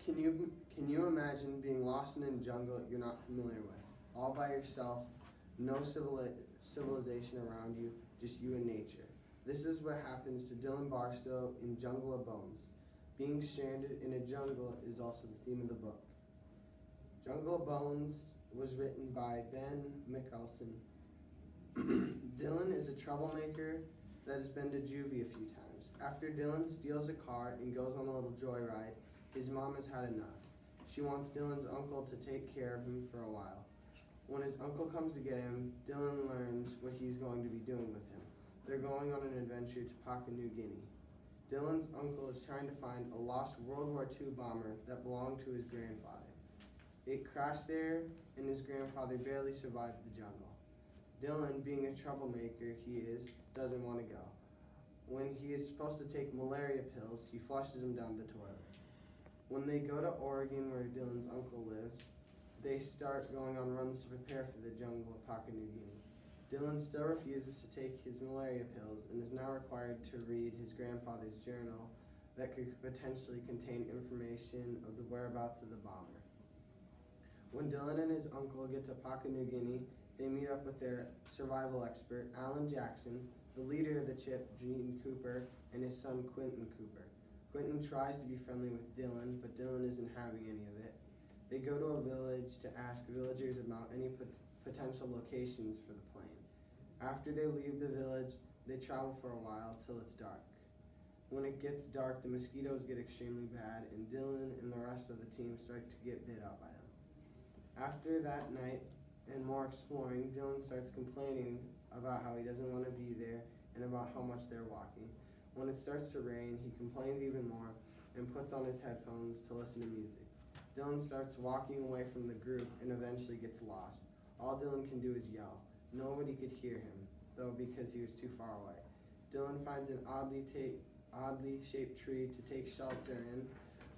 Can you imagine being lost in a jungle you're not familiar with, all by yourself, no civilization around you, just you and nature? This is what happens to Dylan Barstow in Jungle of Bones. Being stranded in a jungle is also the theme of the book. Jungle of Bones was written by Ben Mickelson. Dylan is a troublemaker that has been to juvie a few times. After Dylan steals a car and goes on a little joyride, his mom has had enough. She wants Dylan's uncle to take care of him for a while. When his uncle comes to get him, Dylan learns what he's going to be doing with him. They're going on an adventure to Papua New Guinea. Dylan's uncle is trying to find a lost World War II bomber that belonged to his grandfather. It crashed there, and his grandfather barely survived the jungle. Dylan, being a troublemaker he is, doesn't want to go. When he is supposed to take malaria pills, he flushes them down the toilet. When they go to Oregon, where Dylan's uncle lives, they start going on runs to prepare for the jungle of Papua New Guinea. Dylan still refuses to take his malaria pills and is now required to read his grandfather's journal that could potentially contain information of the whereabouts of the bomber. When Dylan and his uncle get to Papua New Guinea, they meet up with their survival expert, Alan Jackson, the leader of the chip, Gene Cooper, and his son, Quentin Cooper. Quentin tries to be friendly with Dylan, but Dylan isn't having any of it. They go to a village to ask villagers about any potential locations for the plane. After they leave the village, they travel for a while till it's dark. When it gets dark, the mosquitoes get extremely bad, and Dylan and the rest of the team start to get bit out by them. After that night and more exploring, Dylan starts complaining about how he doesn't want to be there and about how much they're walking. When it starts to rain, he complains even more and puts on his headphones to listen to music. Dylan starts walking away from the group and eventually gets lost. All Dylan can do is yell. Nobody could hear him, though, because he was too far away. Dylan finds an oddly shaped tree to take shelter in.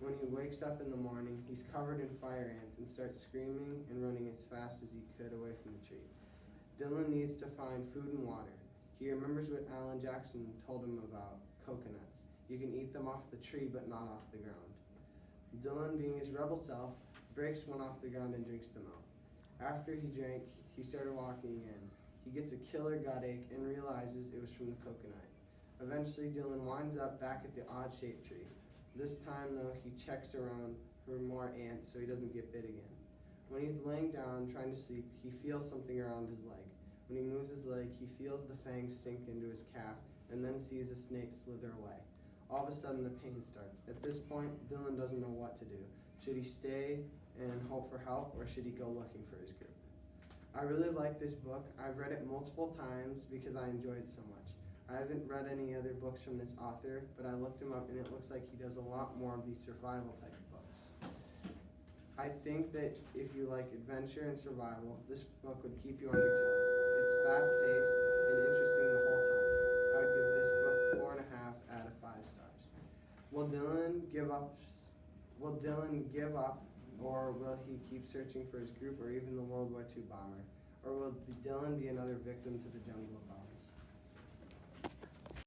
When he wakes up in the morning, he's covered in fire ants and starts screaming and running as fast as he could away from the tree. Dylan needs to find food and water. He remembers what Alan Jackson told him about coconuts. You can eat them off the tree, but not off the ground. Dylan, being his rebel self, breaks one off the ground and drinks the milk. After he drank, he started walking again. He gets a killer gut ache and realizes it was from the coconut. Eventually, Dylan winds up back at the odd-shaped tree. This time, though, he checks around for more ants so he doesn't get bit again. When he's laying down trying to sleep, he feels something around his leg. When he moves his leg, he feels the fangs sink into his calf and then sees a snake slither away. All of a sudden, the pain starts. At this point, Dylan doesn't know what to do. Should he stay and hope for help, or should he go looking for his group? I really like this book. I've read it multiple times because I enjoyed it so much. I haven't read any other books from this author, but I looked him up and it looks like he does a lot more of these survival type books. I think that if you like adventure and survival, this book would keep you on your toes. It's fast-paced and interesting the whole time. I would give this book 4.5 out of 5 stars. Will Dylan give up, or will he keep searching for his group or even the World War II bomber? Or will Dylan be another victim to the Jungle of Bones?